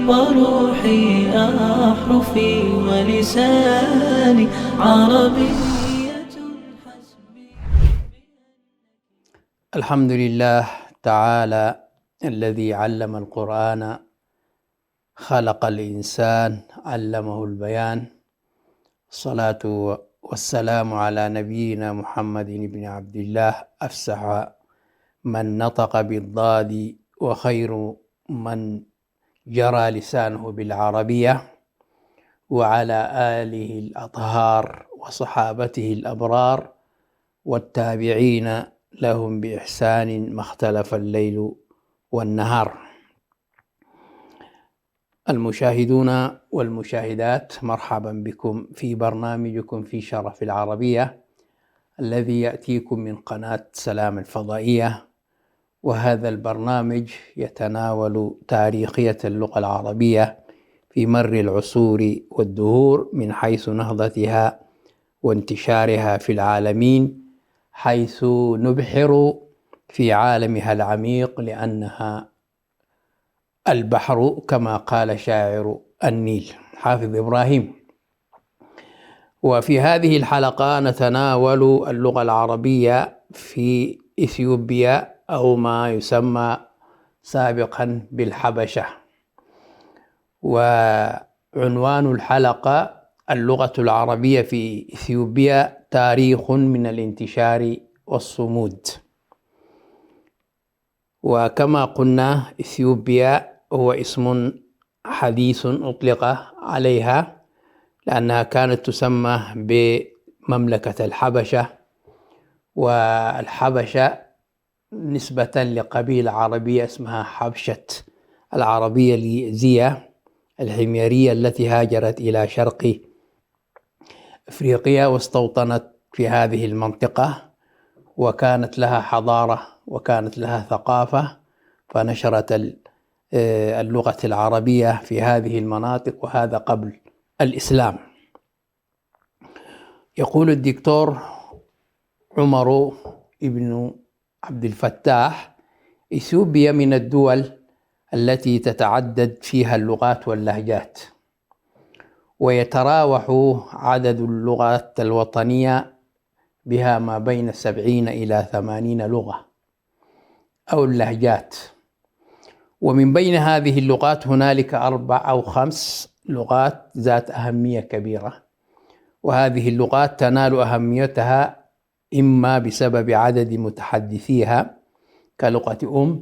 وروحي أحرفي ولساني عربية حسبي. الحمد لله تعالى الذي علم القرآن خلق الإنسان علمه البيان. الصلاة والسلام على نبينا محمد بن عبد الله أفسح من نطق بالضاد وخير من جرى لسانه بالعربية، وعلى آله الأطهار وصحابته الأبرار والتابعين لهم بإحسان ما اختلف الليل والنهار. المشاهدون والمشاهدات، مرحبا بكم في برنامجكم في شرف العربية الذي يأتيكم من قناة سلام الفضائية. وهذا البرنامج يتناول تاريخية اللغة العربية في مر العصور والدهور من حيث نهضتها وانتشارها في العالمين، حيث نبحر في عالمها العميق لأنها البحر كما قال شاعر النيل حافظ إبراهيم. وفي هذه الحلقة نتناول اللغة العربية في إثيوبيا أو ما يسمى سابقا بالحبشة. وعنوان الحلقة اللغة العربية في إثيوبيا تاريخ من الانتشار والصمود. وكما قلنا إثيوبيا هو اسم حديث أطلق عليها لأنها كانت تسمى بمملكة الحبشة، والحبشة نسبة لقبيلة عربية اسمها حبشة العربية اليزية الحميرية التي هاجرت إلى شرق أفريقيا واستوطنت في هذه المنطقة، وكانت لها حضارة وكانت لها ثقافة، فنشرت اللغة العربية في هذه المناطق، وهذا قبل الإسلام. يقول الدكتور عمر ابن عبد الفتاح: إثيوبيا من الدول التي تتعدد فيها اللغات واللهجات، ويتراوح عدد اللغات الوطنية بها ما بين 70 إلى 80 لغة أو اللهجات. ومن بين هذه اللغات هنالك 4 أو 5 لغات ذات أهمية كبيرة، وهذه اللغات تنال أهميتها إما بسبب عدد متحدثيها كلغة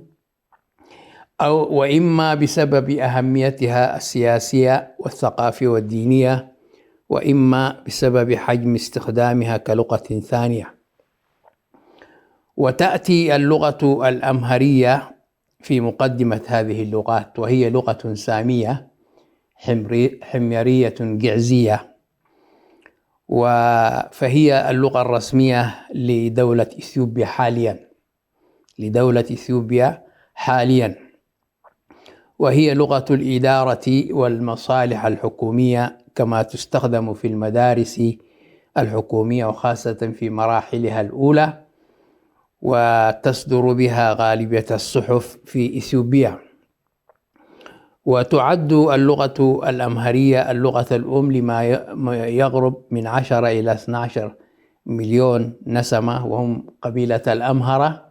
وإما بسبب أهميتها السياسية والثقافية والدينية، وإما بسبب حجم استخدامها كلغة ثانية. وتأتي اللغة الأمهرية في مقدمة هذه اللغات، وهي لغة سامية حميرية جعزية، فهي اللغة الرسمية لدولة إثيوبيا حاليا، وهي لغة الإدارة والمصالح الحكومية، كما تستخدم في المدارس الحكومية وخاصة في مراحلها الأولى، وتصدر بها غالبية الصحف في إثيوبيا. وتعد اللغة الأمهرية اللغة الأم لما يقرب من 10 إلى 12 مليون نسمة، وهم قبيلة الأمهرة.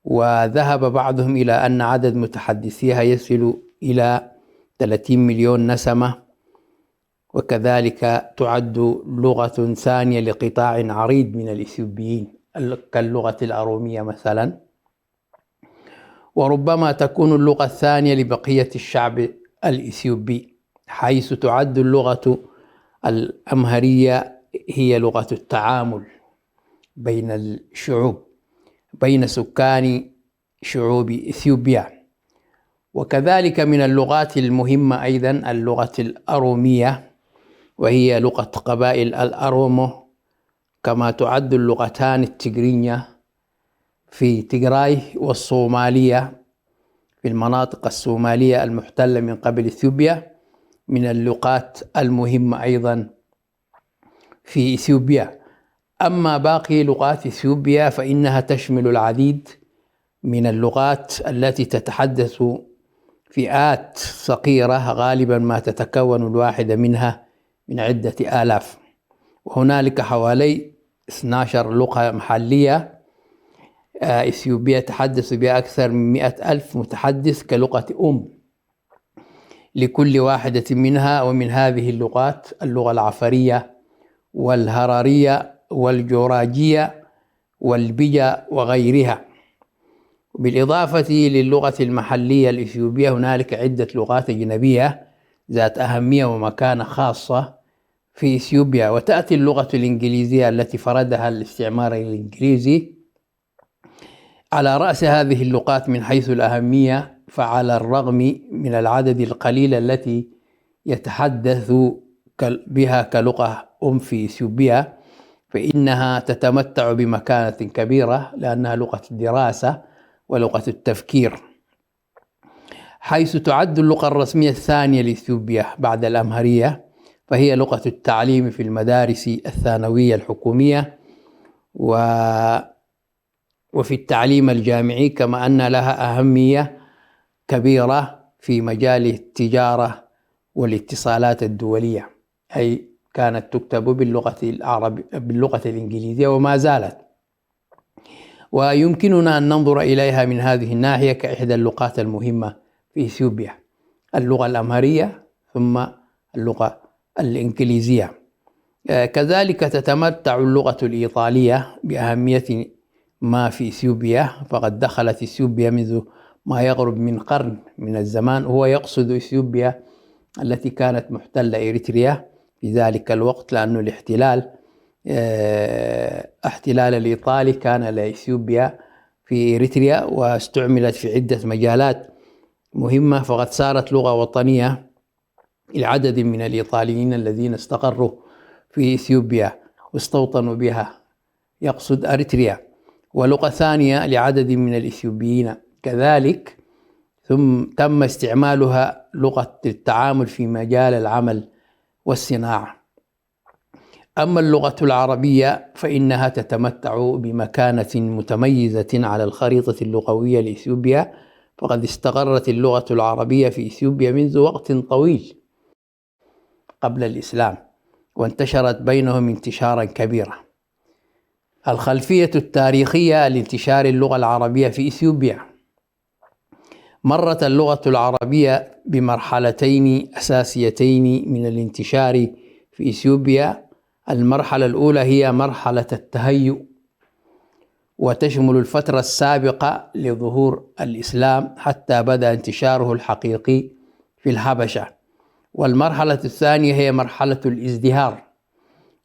وذهب بعضهم إلى أن عدد متحدثيها يصل إلى 30 مليون نسمة، وكذلك تعد لغة ثانية لقطاع عريض من الإثيوبيين كاللغة الأرومية مثلا. وربما تكون اللغة الثانية لبقية الشعب الإثيوبي، حيث تعد اللغة الأمهرية هي لغة التعامل بين الشعوب، بين سكان شعوب إثيوبيا. وكذلك من اللغات المهمة أيضا اللغة الأرومية، وهي لغة قبائل الأرومو، كما تعد اللغتان التجرينية في تيغراي والصومالية في المناطق الصومالية المحتلة من قبل إثيوبيا من اللغات المهمة أيضا في إثيوبيا. أما باقي لغات إثيوبيا فإنها تشمل العديد من اللغات التي تتحدث فئات صغيرة غالبا ما تتكون الواحدة منها من عدة آلاف. وهنالك حوالي 12 لغة محلية إثيوبية يتحدث بها أكثر من 100,000 متحدث كلغة لكل واحدة منها. ومن هذه اللغات اللغة العفرية والهرارية والجوراجية والبيجا وغيرها. بالإضافة للغة المحلية الإثيوبية هنالك عدة لغات أجنبية ذات أهمية ومكانة خاصة في إثيوبيا. وتأتي اللغة الإنجليزية التي فرضها الاستعمار الإنجليزي على رأس هذه اللغات من حيث الأهمية. فعلى الرغم من العدد القليل التي يتحدث بها كلغة في إثيوبيا فإنها تتمتع بمكانة كبيرة لأنها لغة الدراسة ولغة التفكير، حيث تعد اللغة الرسمية الثانية لإثيوبيا بعد الأمهرية، فهي لغة التعليم في المدارس الثانوية الحكومية وفي التعليم الجامعي، كما أن لها أهمية كبيرة في مجال التجارة والاتصالات الدولية، أي كانت تكتب باللغة الإنجليزية وما زالت. ويمكننا أن ننظر إليها من هذه الناحية كإحدى اللغات المهمة في إثيوبيا، اللغة الأمهرية ثم اللغة الإنجليزية. كذلك تتمتع اللغة الإيطالية بأهمية ما في إثيوبيا، فقد دخلت إثيوبيا منذ ما يقرب من قرن من الزمان. هو يقصد إثيوبيا التي كانت محتلة إريتريا في ذلك الوقت، لأن الاحتلال الإيطالي كان لإثيوبيا في إريتريا واستعملت في عدة مجالات مهمة، فقد صارت لغة وطنية لعدد من الإيطاليين الذين استقروا في إثيوبيا واستوطنوا بها، يقصد أريتريا، ولغة ثانية لعدد من الإثيوبيين كذلك. ثم تم استعمالها لغة التعامل في مجال العمل والصناعة. أما اللغة العربية فإنها تتمتع بمكانة متميزة على الخريطة اللغوية لإثيوبيا، فقد استقرت اللغة العربية في إثيوبيا منذ وقت طويل قبل الإسلام، وانتشرت بينهم انتشارا كبيرا. الخلفية التاريخية لانتشار اللغة العربية في إثيوبيا: مرت اللغة العربية بمرحلتين أساسيتين من الانتشار في إثيوبيا. المرحلة الأولى هي مرحلة التهيؤ، وتشمل الفترة السابقة لظهور الإسلام حتى بدأ انتشاره الحقيقي في الحبشة. والمرحلة الثانية هي مرحلة الازدهار،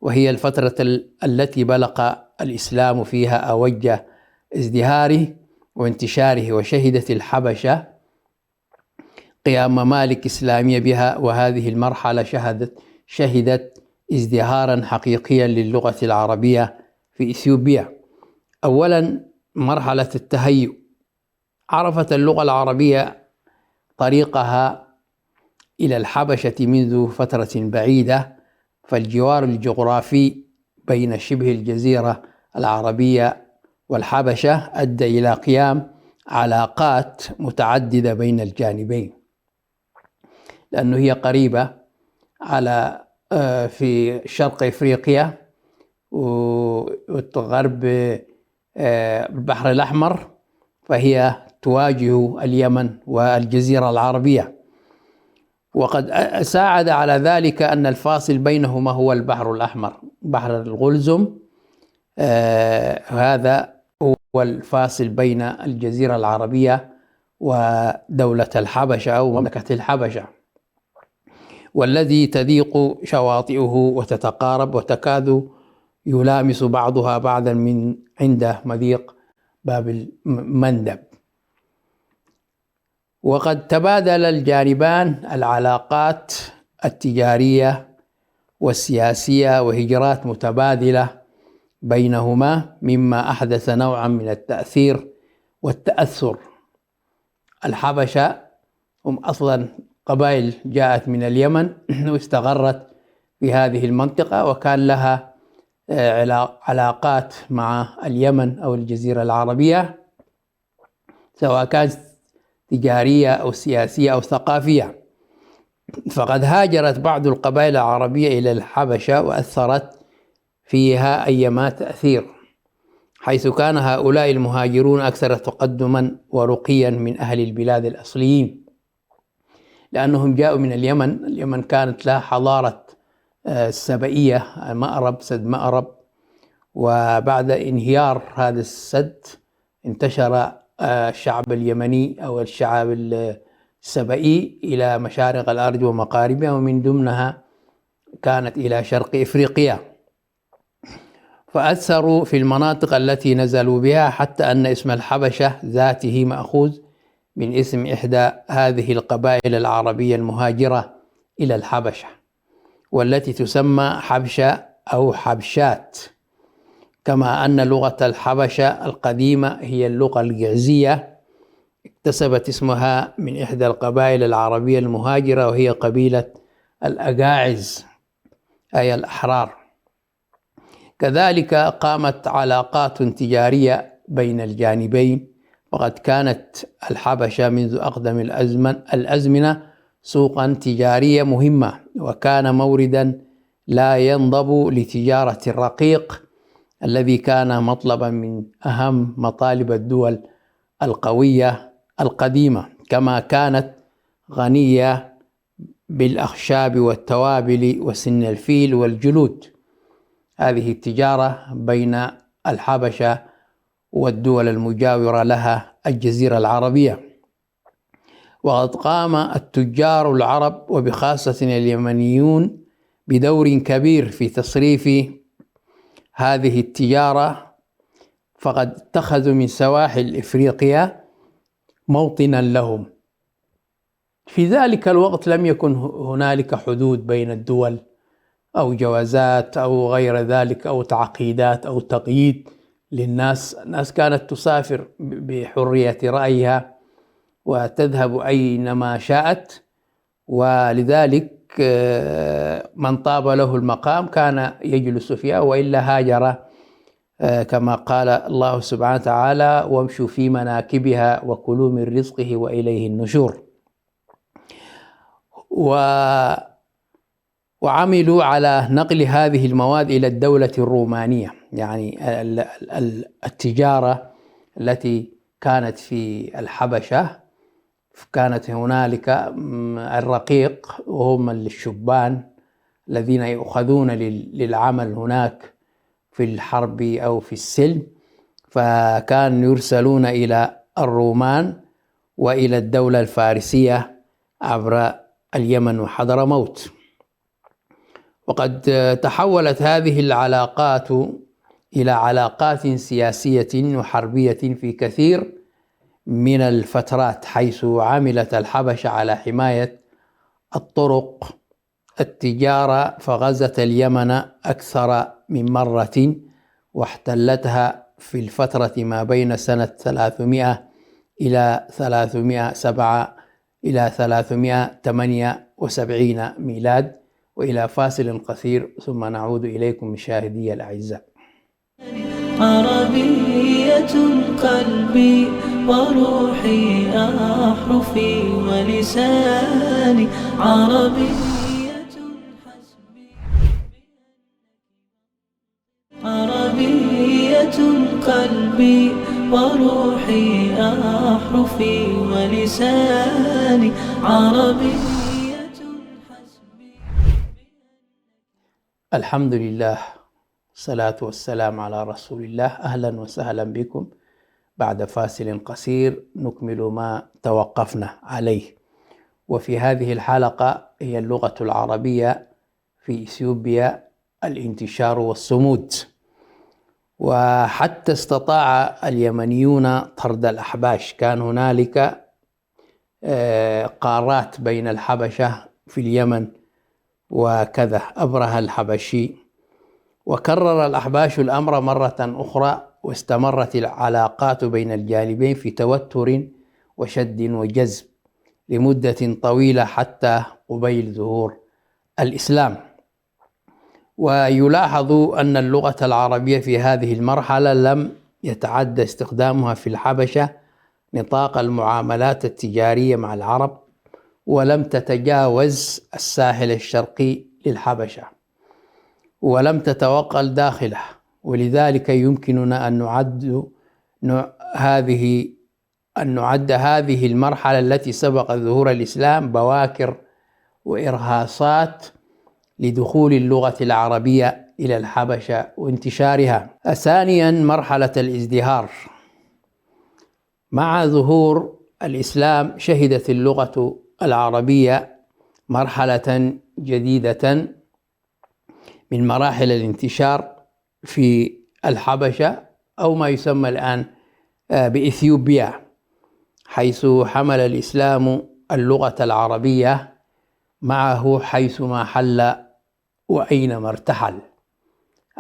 وهي الفترة التي بلغ الإسلام فيها أوج ازدهاره وانتشاره، وشهدت الحبشة قيام ممالك إسلامية بها. وهذه المرحلة شهدت ازدهارا حقيقيا للغة العربية في إثيوبيا. أولا، مرحلة التهيؤ. عرفت اللغة العربية طريقها إلى الحبشة منذ فترة بعيدة، فالجوار الجغرافي بين شبه الجزيرة العربية والحبشة أدى إلى قيام علاقات متعددة بين الجانبين، لأنه هي قريبة على في شرق إفريقيا وغرب البحر الأحمر، فهي تواجه اليمن والجزيرة العربية. وقد ساعد على ذلك أن الفاصل بينهما هو البحر الأحمر، بحر الغلزم، هذا هو الفاصل بين الجزيرة العربية ودولة الحبشة أو مملكة الحبشة، والذي تضيق شواطئه وتتقارب وتكاد يلامس بعضها بعضا من عند مضيق باب المندب. وقد تبادل الجانبان العلاقات التجارية والسياسية وهجرات متبادلة بينهما، مما أحدث نوعا من التأثير والتأثر. الحبشة هم أصلا قبائل جاءت من اليمن واستقرت في هذه المنطقة، وكان لها علاقات مع اليمن أو الجزيرة العربية، سواء كانت تجارية أو سياسية أو ثقافية. فقد هاجرت بعض القبائل العربية إلى الحبشة وأثرت فيها أيما تأثير، حيث كان هؤلاء المهاجرون أكثر تقدما ورقيا من أهل البلاد الأصليين، لأنهم جاءوا من اليمن. اليمن كانت لها حضارة السبئية، مأرب، سد مأرب، وبعد انهيار هذا السد انتشر الشعب اليمني أو الشعب السبئي إلى مشارق الأرض ومغاربها، ومن ضمنها كانت إلى شرق إفريقيا، فأثروا في المناطق التي نزلوا بها، حتى أن اسم الحبشة ذاته مأخوذ من اسم إحدى هذه القبائل العربية المهاجرة إلى الحبشة، والتي تسمى حبشة أو حبشات. كما أن لغة الحبشة القديمة هي اللغة الجعزية، اكتسبت اسمها من إحدى القبائل العربية المهاجرة، وهي قبيلة الأجاعز أي الأحرار. كذلك قامت علاقات تجارية بين الجانبين، وقد كانت الحبشة منذ أقدم الأزمنة سوقا تجارية مهمة، وكان موردا لا ينضب لتجارة الرقيق الذي كان مطلبا من أهم مطالب الدول القوية القديمة، كما كانت غنية بالأخشاب والتوابل وسن الفيل والجلود. هذه التجارة بين الحبشة والدول المجاورة لها الجزيرة العربية. وقد قام التجار العرب وبخاصة اليمنيون بدور كبير في تصريف هذه التجارة، فقد اتخذوا من سواحل إفريقيا موطنا لهم. في ذلك الوقت لم يكن هنالك حدود بين الدول أو جوازات أو غير ذلك أو تعقيدات أو تقييد للناس. الناس كانت تسافر بحرية رأيها وتذهب أينما شاءت، ولذلك من طاب له المقام كان يجلس فيها، وإلا هاجر، كما قال الله سبحانه وتعالى: وامشوا في مناكبها وكلوا من رزقه وإليه النشور. وعملوا على نقل هذه المواد إلى الدولة الرومانية، يعني التجارة التي كانت في الحبشة كانت هنالك الرقيق، وهم الشبان الذين يؤخذون للعمل هناك في الحرب أو في السلم، فكانوا يرسلون إلى الرومان وإلى الدولة الفارسية عبر اليمن وحضرموت. وقد تحولت هذه العلاقات إلى علاقات سياسية وحربية في كثير من الفترات، حيث عملت الحبشة على حماية الطرق التجارة، فغزت اليمن أكثر من مرة واحتلتها في الفترة ما بين سنة 300 إلى 378 ميلاد. وإلى فاصل قصير ثم نعود إليكم مشاهدي الأعزاء. عربية قلبي وروحي أحرفي ولساني، عربية حسبي، عربية قلبي وروحي أحرفي ولساني، عربية حسبي. الحمد لله، الصلاة والسلام على رسول الله. أهلا وسهلا بكم. بعد فاصل قصير نكمل ما توقفنا عليه. وفي هذه الحلقة هي اللغة العربية في إثيوبيا، الانتشار والصمود. وحتى استطاع اليمنيون طرد الأحباش، كان هنالك قارات بين الحبشة في اليمن وكذا، أبرهة الحبشي. وكرر الأحباش الأمر مرة أخرى، واستمرت العلاقات بين الجانبين في توتر وشد وجذب لمدة طويلة حتى قبيل ظهور الإسلام. ويلاحظ أن اللغة العربية في هذه المرحلة لم يتعدى استخدامها في الحبشة نطاق المعاملات التجارية مع العرب، ولم تتجاوز الساحل الشرقي للحبشة، ولم تتوغل داخله. ولذلك يمكننا أن نعد هذه المرحلة التي سبقت ظهور الإسلام بواكر وإرهاصات لدخول اللغة العربية إلى الحبشة وانتشارها. ثانيا، مرحلة الازدهار. مع ظهور الإسلام شهدت اللغة العربية مرحلة جديدة من مراحل الانتشار في الحبشة، أو ما يسمى الآن بإثيوبيا، حيث حمل الإسلام اللغة العربية معه حيثما حل وأينما ارتحل.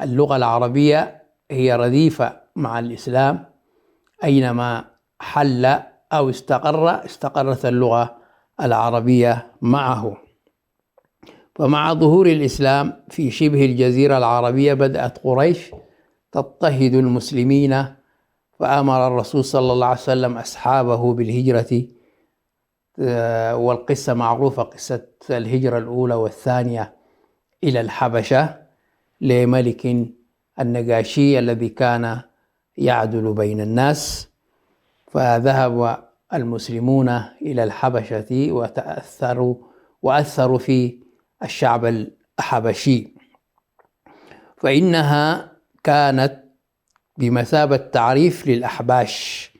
اللغة العربية هي رديفة مع الإسلام، أينما حل أو استقرت اللغة العربية معه. فمع ظهور الإسلام في شبه الجزيرة العربية بدأت قريش تضطهد المسلمين، فأمر الرسول صلى الله عليه وسلم أصحابه بالهجرة، والقصة معروفة، قصة الهجرة الأولى والثانية إلى الحبشة لملك النجاشي الذي كان يعدل بين الناس. فذهب المسلمون إلى الحبشة وأثروا في الشعب الحبشي، فإنها كانت بمثابة تعريف للأحباش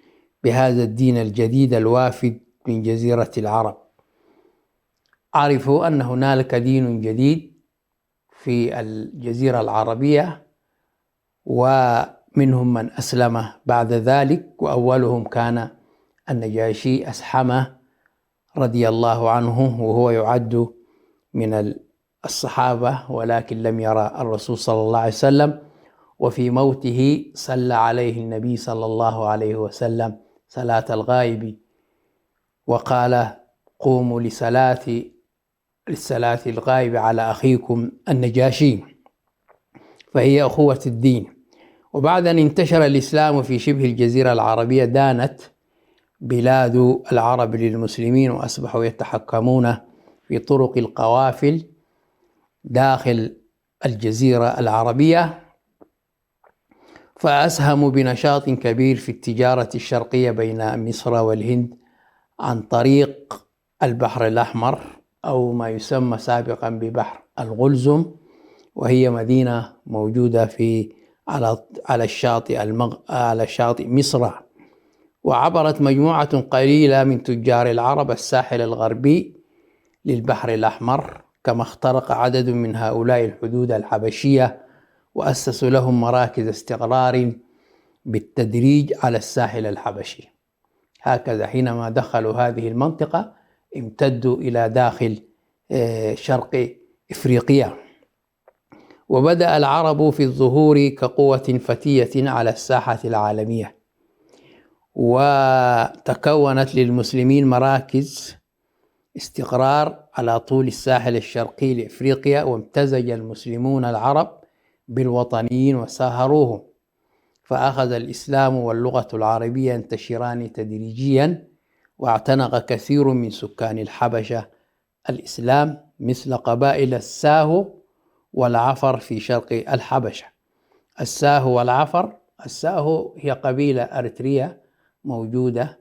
بهذا الدين الجديد الوافد من جزيرة العرب. عرفوا أن هنالك دين جديد في الجزيرة العربية، ومنهم من أسلم بعد ذلك، وأولهم كان النجاشي أسحمة رضي الله عنه، وهو يعد من الصحابة، ولكن لم يرى الرسول صلى الله عليه وسلم. وفي موته صلى عليه النبي صلى الله عليه وسلم صلاة الغائب، وقال: قوموا للصلاة الغائب على أخيكم النجاشي، فهي أخوة الدين. وبعد أن انتشر الإسلام في شبه الجزيرة العربية دانت بلاد العرب للمسلمين، وأصبحوا يتحكمون في طرق القوافل داخل الجزيرة العربية، فأسهموا بنشاط كبير في التجارة الشرقية بين مصر والهند عن طريق البحر الأحمر، أو ما يسمى سابقا ببحر الغلزم، وهي مدينة موجودة على الشاطئ مصر. وعبرت مجموعة قليلة من تجار العرب الساحل الغربي للبحر الأحمر، كما اخترق عدد من هؤلاء الحدود الحبشية، وأسسوا لهم مراكز استقرار بالتدريج على الساحل الحبشي. هكذا حينما دخلوا هذه المنطقة امتدوا إلى داخل شرق إفريقيا، وبدأ العرب في الظهور كقوة فتية على الساحة العالمية، وتكونت للمسلمين مراكز استقرار على طول الساحل الشرقي لإفريقيا، وامتزج المسلمون العرب بالوطنيين وساهروهم، فأخذ الإسلام واللغة العربية ينتشران تدريجيا، واعتنق كثير من سكان الحبشة الإسلام، مثل قبائل الساهو والعفر في شرق الحبشة. الساهو والعفر، الساهو هي قبيلة أريترية موجودة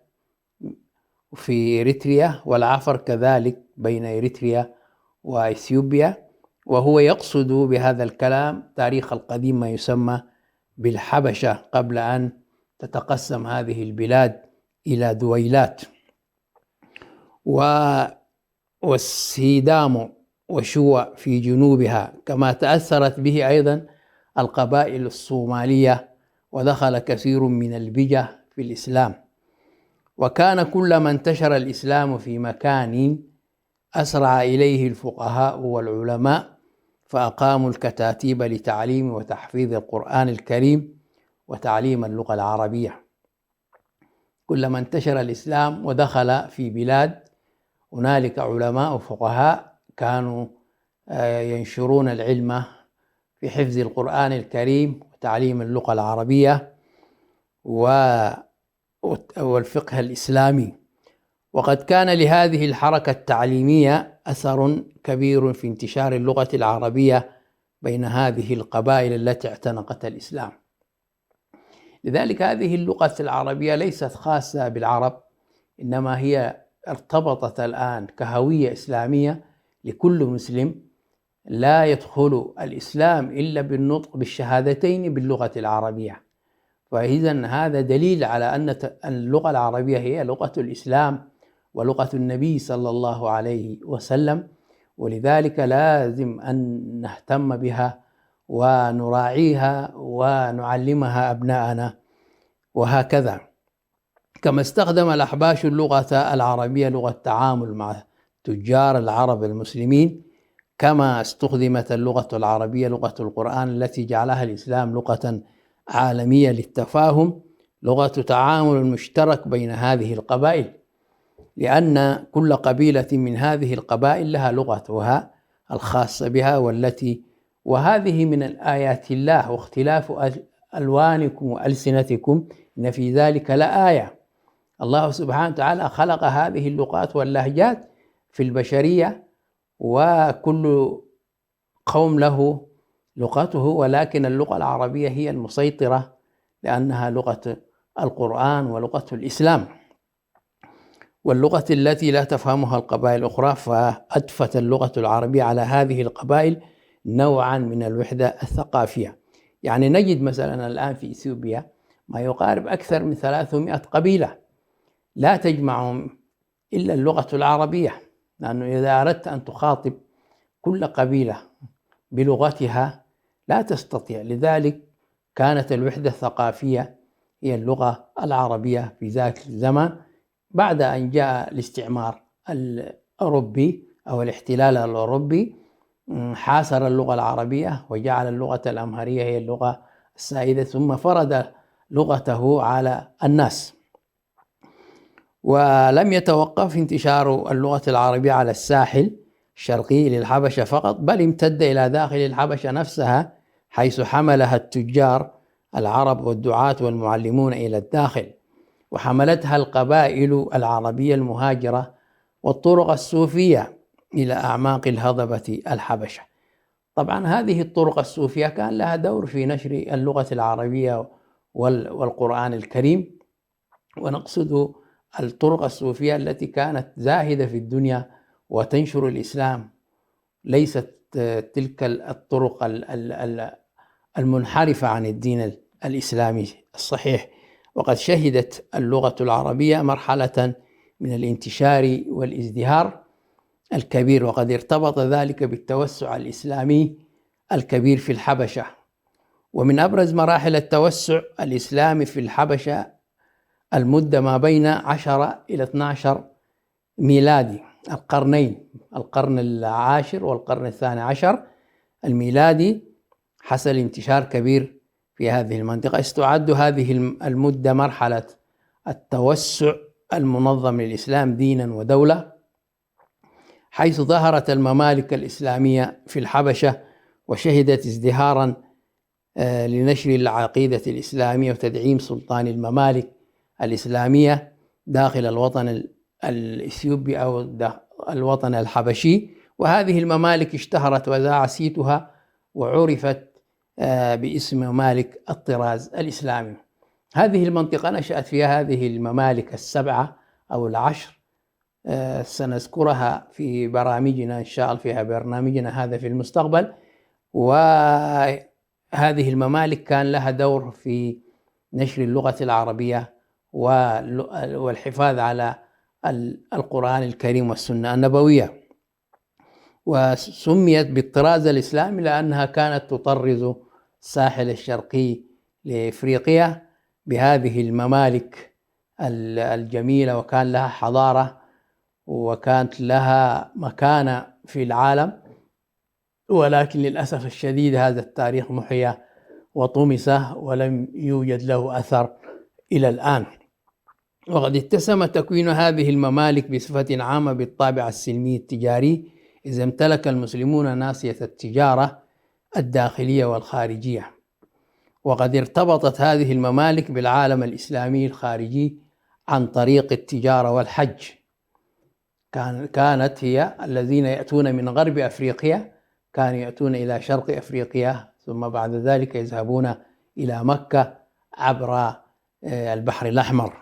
في إريتريا، والعفر كذلك بين إريتريا وإثيوبيا. وهو يقصد بهذا الكلام تاريخ القديم ما يسمى بالحبشة قبل أن تتقسم هذه البلاد إلى دويلات. والسيدام وشوى في جنوبها، كما تأثرت به أيضا القبائل الصومالية، ودخل كثير من البجة في الإسلام. وكان كلما انتشر الإسلام في مكان أسرع إليه الفقهاء والعلماء، فأقاموا الكتاتيب لتعليم وتحفيظ القرآن الكريم وتعليم اللغة العربية. كلما انتشر الإسلام ودخل في بلاد هنالك علماء وفقهاء كانوا ينشرون العلم في حفظ القرآن الكريم وتعليم اللغة العربية والفقه الإسلامي. وقد كان لهذه الحركة التعليمية أثر كبير في انتشار اللغة العربية بين هذه القبائل التي اعتنقت الإسلام. لذلك هذه اللغة العربية ليست خاصة بالعرب، إنما هي ارتبطت الآن كهوية إسلامية لكل مسلم لا يدخل الإسلام إلا بالنطق بالشهادتين باللغة العربية. فإذا هذا دليل على أن اللغة العربية هي لغة الإسلام ولغة النبي صلى الله عليه وسلم، ولذلك لازم أن نهتم بها ونراعيها ونعلمها أبناءنا. وهكذا كما استخدم الأحباش اللغة العربية لغة تعامل مع تجار العرب المسلمين، كما استخدمت اللغة العربية لغة القرآن التي جعلها الإسلام لغة عالمية للتفاهم، لغة تعامل مشترك بين هذه القبائل، لأن كل قبيلة من هذه القبائل لها لغتها الخاصة بها وهذه من الآيات الله. واختلاف ألوانكم وألسنتكم إن في ذلك لآية. الله سبحانه وتعالى خلق هذه اللغات واللهجات في البشرية، وكل قوم له لغته، ولكن اللغة العربية هي المسيطرة لأنها لغة القرآن ولغة الإسلام، واللغة التي لا تفهمها القبائل الأخرى. فأضفت اللغة العربية على هذه القبائل نوعا من الوحدة الثقافية. يعني نجد مثلا الآن في إثيوبيا ما يقارب أكثر من 300 قبيلة لا تجمعهم إلا اللغة العربية، لأنه إذا أردت أن تخاطب كل قبيلة بلغتها لا تستطيع. لذلك كانت الوحدة الثقافية هي اللغة العربية في ذاك الزمان. بعد أن جاء الاستعمار الأوروبي أو الاحتلال الأوروبي حاصر اللغة العربية وجعل اللغة الأمهرية هي اللغة السائدة، ثم فرض لغته على الناس. ولم يتوقف انتشار اللغة العربية على الساحل الشرقي للحبشة فقط، بل امتد إلى داخل الحبشة نفسها، حيث حملها التجار العرب والدعاة والمعلمون إلى الداخل، وحملتها القبائل العربية المهاجرة والطرق الصوفية إلى أعماق الهضبة الحبشة. طبعا هذه الطرق الصوفية كان لها دور في نشر اللغة العربية والقرآن الكريم، ونقصد الطرق الصوفية التي كانت زاهدة في الدنيا وتنشر الإسلام، ليست تلك الطرق المنحرفة عن الدين الإسلامي الصحيح. وقد شهدت اللغة العربية مرحلة من الانتشار والازدهار الكبير، وقد ارتبط ذلك بالتوسع الإسلامي الكبير في الحبشة. ومن أبرز مراحل التوسع الإسلامي في الحبشة المدة ما بين 10 إلى 12 ميلادي، القرنين، القرن العاشر والقرن الثاني عشر الميلادي، حصل انتشار كبير في هذه المنطقة. استعد هذه المدة مرحلة التوسع المنظم للإسلام دينا ودولة، حيث ظهرت الممالك الإسلامية في الحبشة وشهدت ازدهارا لنشر العقيدة الإسلامية وتدعيم سلطان الممالك الإسلامية داخل الوطن الإثيوبي أو الوطن الحبشي. وهذه الممالك اشتهرت وذاع صيتها وعرفت باسم ممالك الطراز الإسلامي. هذه المنطقة نشأت فيها هذه الممالك السبعة أو العشر، سنذكرها في برامجنا إن شاء الله، فيها برنامجنا هذا في المستقبل. وهذه الممالك كان لها دور في نشر اللغة العربية والحفاظ على القرآن الكريم والسنة النبوية. وسميت بالطراز الإسلامي لأنها كانت تطرز الساحل الشرقي لإفريقيا بهذه الممالك الجميلة، وكان لها حضارة وكانت لها مكانة في العالم. ولكن للأسف الشديد هذا التاريخ محي وطمس ولم يوجد له أثر إلى الآن. وقد اتسم تكوين هذه الممالك بصفة عامة بالطابع السلمي التجاري، إذا امتلك المسلمون ناصية التجارة الداخلية والخارجية. وقد ارتبطت هذه الممالك بالعالم الإسلامي الخارجي عن طريق التجارة والحج. كانت هي الذين يأتون من غرب أفريقيا كانوا يأتون إلى شرق أفريقيا، ثم بعد ذلك يذهبون إلى مكة عبر البحر الأحمر.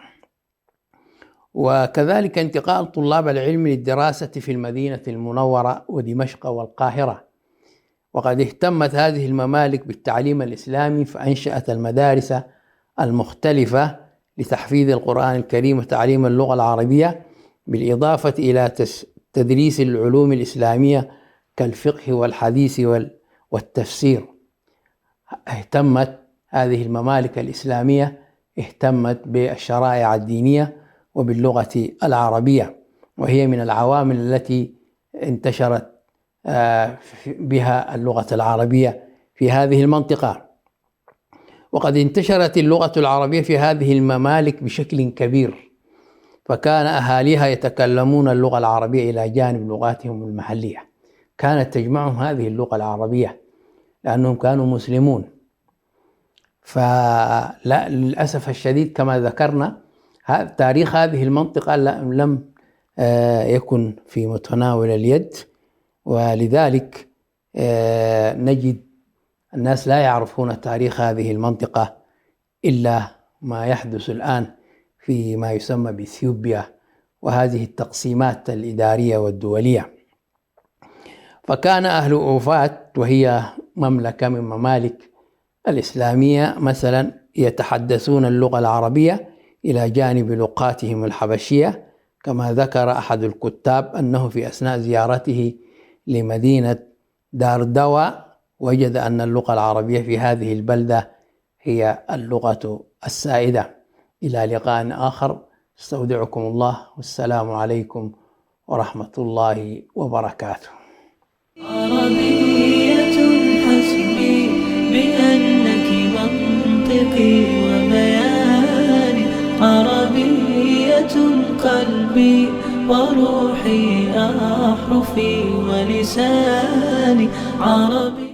وكذلك انتقال طلاب العلم للدراسة في المدينة المنورة ودمشق والقاهرة. وقد اهتمت هذه الممالك بالتعليم الإسلامي، فأنشأت المدارس المختلفة لتحفيظ القرآن الكريم وتعليم اللغة العربية، بالإضافة إلى تدريس العلوم الإسلامية كالفقه والحديث والتفسير. اهتمت هذه الممالك الإسلامية بالشرائع الدينية وباللغة العربية، وهي من العوامل التي انتشرت بها اللغة العربية في هذه المنطقة. وقد انتشرت اللغة العربية في هذه الممالك بشكل كبير، فكان أهاليها يتكلمون اللغة العربية إلى جانب لغاتهم المحلية. كانت تجمعهم هذه اللغة العربية لأنهم كانوا مسلمون. فللأسف الشديد كما ذكرنا تاريخ هذه المنطقة لم يكن في متناول اليد، ولذلك نجد الناس لا يعرفون تاريخ هذه المنطقة إلا ما يحدث الآن في ما يسمى بإثيوبيا وهذه التقسيمات الإدارية والدولية. فكان أهل أوفات، وهي مملكة من ممالك الإسلامية مثلا، يتحدثون اللغة العربية إلى جانب لغاتهم الحبشية. كما ذكر أحد الكتاب أنه في أثناء زيارته لمدينة داردوا وجد أن اللغة العربية في هذه البلدة هي اللغة السائدة. إلى لقاء آخر، استودعكم الله، والسلام عليكم ورحمة الله وبركاته. عربية حسبي بأنك منطقي وبياني، عربية قلبي وروحي أحرفي ولساني، عربي